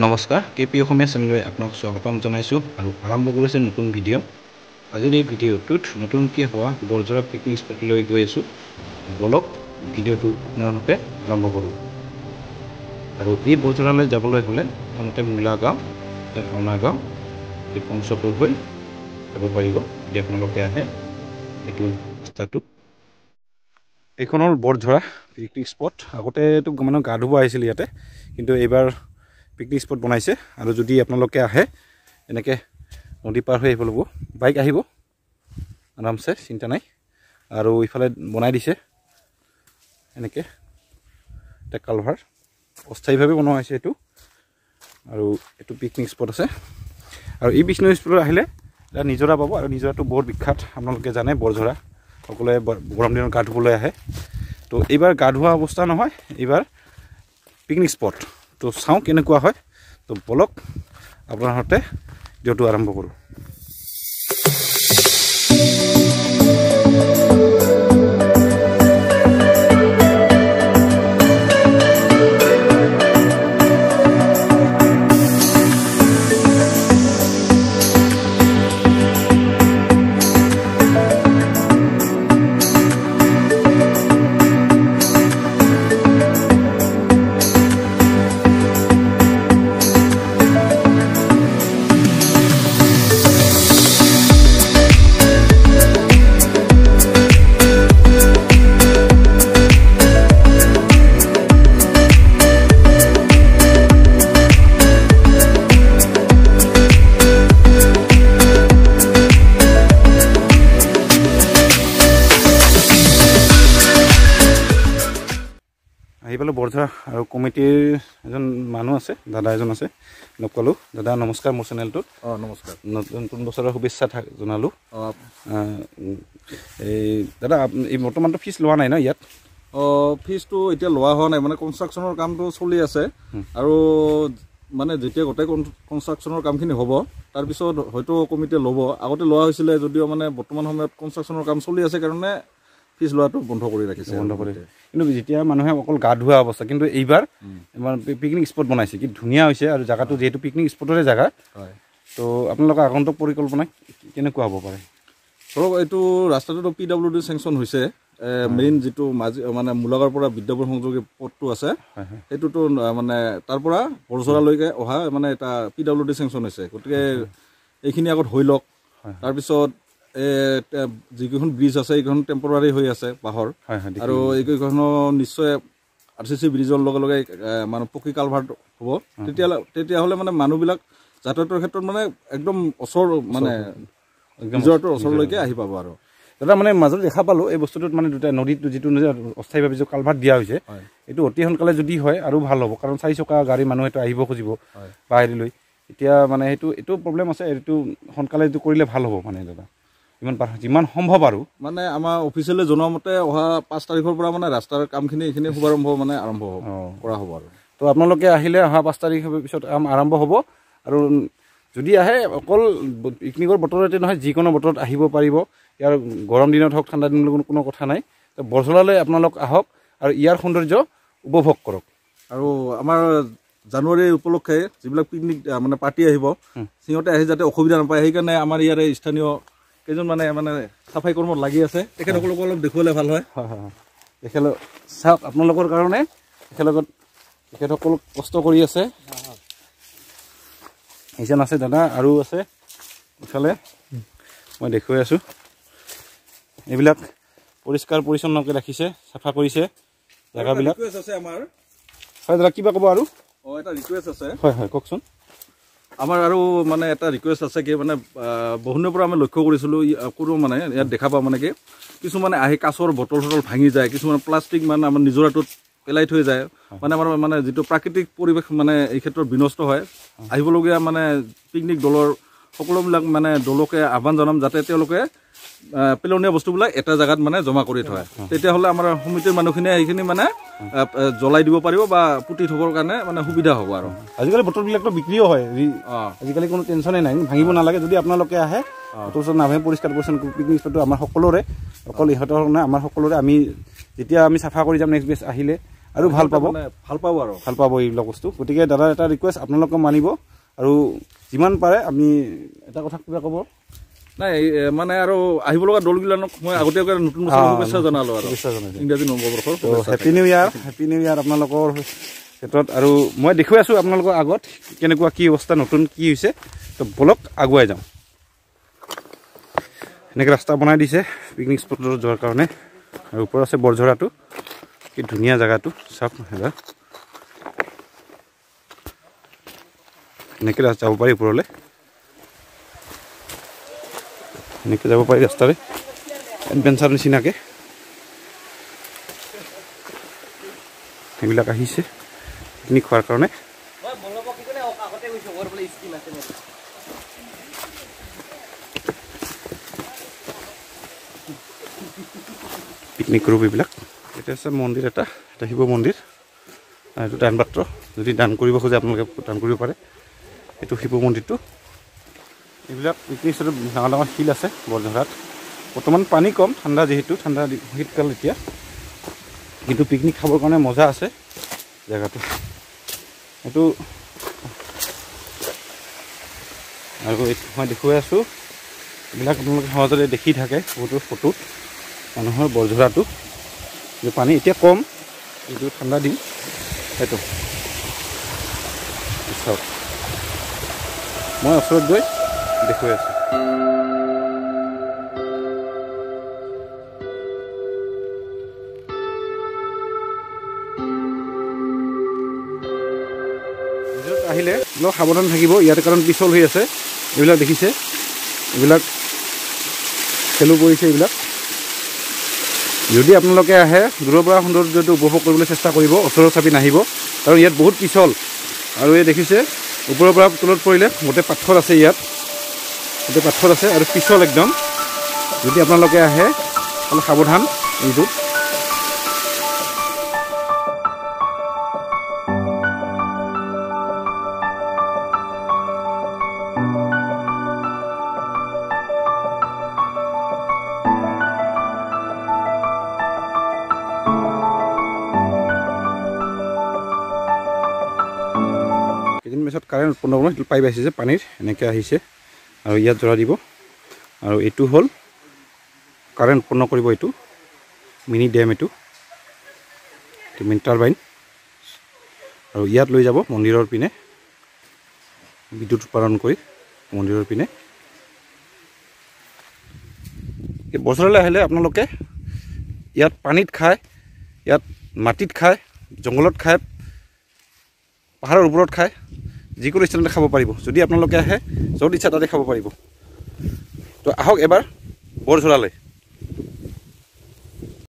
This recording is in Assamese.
নমস্কাৰ কেপি অসমীয়া চেনেললৈ আপোনাক স্বাগতম জনাইছোঁ আৰু আৰম্ভ কৰিছে নতুন ভিডিঅ'। আজিৰ এই ভিডিঅ'টোত নতুনকৈ হোৱা বৰঝৰা পিকনিক স্পটলৈ গৈ আছোঁ। বলক ভিডিঅ'টো আপোনালোকে আৰম্ভ কৰোঁ। আৰু এই বৰঝৰালৈ যাবলৈ হ'লে প্ৰথমতে মূলা গাঁও, ভাওনা গাঁও, এই পঞ্চপুৰ হৈ যাব পাৰিব যদি আপোনালোকে আহে এইটো ৰাস্তাটো। এইখন হ'ল বৰঝৰা পিকনিক স্পট। আগতেতো মানুহ গা ধুব আহিছিল ইয়াতে, কিন্তু এইবাৰ পিকনিক স্পট বনাইছে। আৰু যদি আপোনালোকে আহে এনেকৈ নদী পাৰ হৈ আহিব লাগিব, বাইক আহিব আৰামছে, চিন্তা নাই। আৰু ইফালে বনাই দিছে এনেকৈ এটা কালভাৰ, অস্থায়ীভাৱে বনোৱা হৈছে এইটো। আৰু এইটো পিকনিক স্পট আছে। আৰু এই পিকনিক স্পটত আহিলে এটা নিজৰা পাব, আৰু নিজৰাটো বহুত বিখ্যাত, আপোনালোকে জানে বৰঝৰা সকলোৱে গৰম দিনত গা ধুবলৈ আহে। তো এইবাৰ গা ধোৱা অৱস্থা নহয়, এইবাৰ পিকনিক স্পট। তো চাওঁ কেনেকুৱা হয়। তো বলক আপোনাৰ সৈতে ভিডিঅ'টো আৰম্ভ কৰোঁ। আহি পালোঁ বৰঝৰা, আৰু কমিটিৰ এজন মানুহ আছে, দাদা এজন আছে, লগ পালোঁ। দাদা নমস্কাৰ, মোৰ চেনেলটোত। নমস্কাৰ। নতুন বছৰৰ শুভেচ্ছা জনালোঁ। এই দাদা এই বৰ্তমানটো ফিজ লোৱা নাই ন ইয়াত? ফিজটো এতিয়া লোৱা হোৱা নাই, মানে কনষ্ট্ৰাকশ্যনৰ কামটো চলি আছে। আৰু মানে যেতিয়া গোটেই কনষ্ট্ৰাকশ্যনৰ কামখিনি হ'ব তাৰপিছত হয়তো কমিটিয়ে ল'ব। আগতে লোৱা হৈছিলে যদিও মানে বৰ্তমান সময়ত কনষ্ট্ৰাকশ্যনৰ কাম চলি আছে কাৰণে ফিজ লোৱাটো বন্ধ কৰি ৰাখিছে। কিন্তু যেতিয়া মানুহে অকল গা ধোৱা অৱস্থা, কিন্তু এইবাৰ পিকনিক স্পট বনাইছে, কি ধুনীয়া হৈছে। আৰু জেগাটো যিহেতু পিকনিক স্পটৰে জেগা, তো আপোনালোকৰ আগন্তুক পৰিকল্পনা কেনেকুৱা হ'ব পাৰে? ধৰক এইটো ৰাস্তাটোতো PWD চেংচন হৈছে। মেইন যিটো মানে মূলাগাঁৱৰ পৰা বিদ্যাপুৰ সংযোগী পথটো আছে, সেইটোতো মানে তাৰ পৰা বৰঝৰালৈকে অহা মানে এটা PWD চেংচন হৈছে। গতিকে এইখিনি আগত হৈ লওক, তাৰপিছত যিকেইখন ব্ৰিজ আছে এইকেইখন টেম্পৰাৰী হৈ আছে বাঁহৰ, আৰু এইকেইখনো নিশ্চয় RCC ব্ৰিজৰ লগে লগে মানে পকী কালভাৰ্ট হ'ব। তেতিয়াহ'লে মানে মানুহবিলাক যাতায়াতৰ ক্ষেত্ৰত মানে একদম ওচৰ, মানে নিজৰটোৰ ওচৰলৈকে আহি পাব। আৰু দাদা মানে মাজত দেখা পালোঁ এই বস্তুটোত মানে দুটা নদীটো যিটো অস্থায়ীভাৱে যিটো কালভাৰ্ট দিয়া হৈছে, এইটো অতি সোনকালে যদি হয় আৰু ভাল হ'ব। কাৰণ 4 চকা গাড়ী মানুহেতো আহিব খুজিব বাহিৰলৈ। এতিয়া মানে এইটো প্ৰব্লেম আছে, এইটো সোনকালে এইটো কৰিলে ভাল হ'ব মানে দাদা, যিমান সম্ভৱ। আৰু মানে আমাৰ অফিচিয়েলি জনোৱা মতে অহা 5 তাৰিখৰ পৰা মানে ৰাস্তাৰ কামখিনি এইখিনি শুভাৰম্ভ মানে আৰম্ভ কৰা হ'ব। আৰু তো আপোনালোকে আহিলে অহা 5 তাৰিখৰ পিছত কাম আৰম্ভ হ'ব। আৰু যদি আহে অকল পিকনিকৰ বতৰতে নহয়, যিকোনো বতৰত আহিব পাৰিব। ইয়াৰ গৰম দিনত হওক ঠাণ্ডা দিনত কোনো কথা নাই। তো বৰঝৰালৈ আপোনালোক আহক আৰু ইয়াৰ সৌন্দৰ্য উপভোগ কৰক। আৰু আমাৰ জানুৱাৰী উপলক্ষে যিবিলাক পিকনিক মানে পাৰ্টি আহিব, সিহঁতে আহি যাতে অসুবিধা নাপায়, সেইকাৰণে আমাৰ ইয়াৰে স্থানীয় কেইজন মানে চাফাই কৰ্মত লাগি আছে। তেখেতসকলক অলপ দেখুৱালে ভাল হয়। তেখেতলোক চাওক, আপোনালোকৰ কাৰণে তেখেতসকল কষ্ট কৰি আছে। এইজন আছে দাদা, আৰু আছে ইফালে মই দেখুৱাই আছোঁ। এইবিলাক পৰিষ্কাৰ পৰিচ্ছন্নকৈ ৰাখিছে, চাফা কৰিছে জেগাবিলাক। হয় দাদা, কিবা ক'ব? আৰু এটা ৰিকুৱেষ্ট আছে। হয় কওকচোন। আমাৰ আৰু মানে এটা ৰিকুৱেষ্ট আছে কি, মানে বহুদিনৰ পৰা আমি লক্ষ্য কৰিছিলোঁ মানে ইয়াত দেখা পাওঁ মানে কি কিছুমানে আহি কাছৰ বটল ভাঙি যায়, কিছুমান প্লাষ্টিক মানে আমাৰ নিজৰাটোত পেলাই থৈ যায়। মানে আমাৰ মানে যিটো প্ৰাকৃতিক পৰিৱেশ মানে এই ক্ষেত্ৰত বিনষ্ট হয়। আহিবলগীয়া মানে পিকনিক দলৰ সকলোবিলাক মানে দলকে আহ্বান জনাম যাতে তেওঁলোকে পেলনীয়া বস্তুবিলাক এটা জেগাত মানে জমা কৰি থয়। তেতিয়াহ'লে আমাৰ সমিতিৰ মানুহখিনিয়ে সেইখিনি মানে জ্বলাই দিব পাৰিব বা পুতি থবৰ কাৰণে মানে সুবিধা হ'ব। আৰু আজিকালি বটলবিলাকতো বিক্ৰীও হয়, আজিকালি কোনো টেনশ্যনেই নাই, ভাঙিব নালাগে। যদি আপোনালোকে আহে বটল নাভাঙি পৰিষ্কাৰ পৰিচ্ছন্ন পিকনিক স্পটটো আমাৰ সকলোৰে, অকল ইহঁতৰ নাই, আমাৰ সকলোৰে। যেতিয়া আমি চাফা কৰি যাম নেক্সট বেচ আহিলে, আৰু ভাল পাব এইবিলাক বস্তু গতিকে দাদাৰ এটা ৰিকুৱেষ্ট আপোনালোকে মানিব আৰু যিমান পাৰে আমি এটা কথা কিবা ক'ব নাই মানে আৰু আহিব লগা দলগিলানক মই আগতীয়াকৈ নতুন বছৰৰ শুভেচ্ছা জনালো আৰু ইংৰাজী নৱবৰ্ষৰ হেপী নিউ ইয়াৰ আপোনালোকৰ ক্ষেত্ৰত আৰু মই দেখুৱাই আছোঁ আপোনালোকৰ আগত কেনেকুৱা কি অৱস্থা নতুন কি হৈছে তো বলক আগুৱাই যাওঁ এনেকৈ ৰাস্তা বনাই দিছে পিকনিক স্পটত যোৱাৰ কাৰণে আৰু ওপৰত আছে বৰঝৰাটো কি ধুনীয়া জেগাটো চাওক এবাৰ এনেকৈ যাব পাৰি ওপৰলৈ এনেকৈ যাব পাৰি ৰাস্তাৰে এডভেঞ্চাৰ নিচিনাকৈ সেইবিলাক আহিছে পিকনিক খোৱাৰ কাৰণে পিকনিক গ্ৰুপ এইবিলাক এটা আছে মন্দিৰ এটা শিৱ মন্দিৰ এইটো দান পাত্ৰ যদি দান কৰিব খোজে আপোনালোকে দান কৰিব পাৰে এইটো শিৱ মন্দিৰটো এইবিলাক পিকনিক স্পটত ডাঙৰ ডাঙৰ শিল আছে বৰঝৰাত বৰ্তমান পানী কম ঠাণ্ডা যিহেতু ঠাণ্ডা শীতকাল এতিয়া কিন্তু পিকনিক খাবৰ কাৰণে মজা আছে জেগাটো এইটো আৰু মই দেখুৱাই আছোঁ এইবিলাক আপোনালোকে সহজতে দেখি থাকে বহুতো ফটোত মানুহৰ বৰঝৰাটো কিন্তু পানী এতিয়া কম কিন্তু ঠাণ্ডা দিন সেইটো চাওক মই ওচৰত গৈ দেখুৱাই আছোঁ আহিলে অলপ সাৱধান থাকিব ইয়াতে কাৰণ পিছল হৈ আছে এইবিলাক দেখিছে এইবিলাক খেলো পৰিছে এইবিলাক যদি আপোনালোকে আহে দূৰৰ পৰা সৌন্দৰ্যটো উপভোগ কৰিবলৈ চেষ্টা কৰিব ওচৰৰ চাপি নাহিব কাৰণ ইয়াত বহুত পিছল আৰু এই দেখিছে ওপৰৰ পৰা তলত পৰিলে গোটেই পাথৰ আছে ইয়াত গোটেই পাথৰ আছে আৰু পিছল একদম যদি আপোনালোকে আহে অলপ সাৱধান এইটোত পিছত কাৰেণ্ট উৎপন্ন কৰিব সেইটো পাইপ আহিছে যে পানীৰ এনেকৈ আহিছে আৰু ইয়াত জৰা দিব আৰু এইটো হ'ল কাৰেণ্ট উৎপন্ন কৰিব এইটো মিনি ডেম এইটো মিনি টাৰবাইন আৰু ইয়াত লৈ যাব মন্দিৰৰ পিনে বিদ্যুৎ উৎপাদন কৰি মন্দিৰৰ পিনে এই বৰঝৰালৈ আহিলে আপোনালোকে ইয়াত পানীত খায় ইয়াত মাটিত খায় জংঘলত খায় পাহাৰৰ ওপৰত খায় যিকোনো স্থানতে খাব পাৰিব যদি আপোনালোকে আহে য'ত ইচ্ছা তাতে খাব পাৰিব তো আহক এবাৰ বৰঝৰালৈ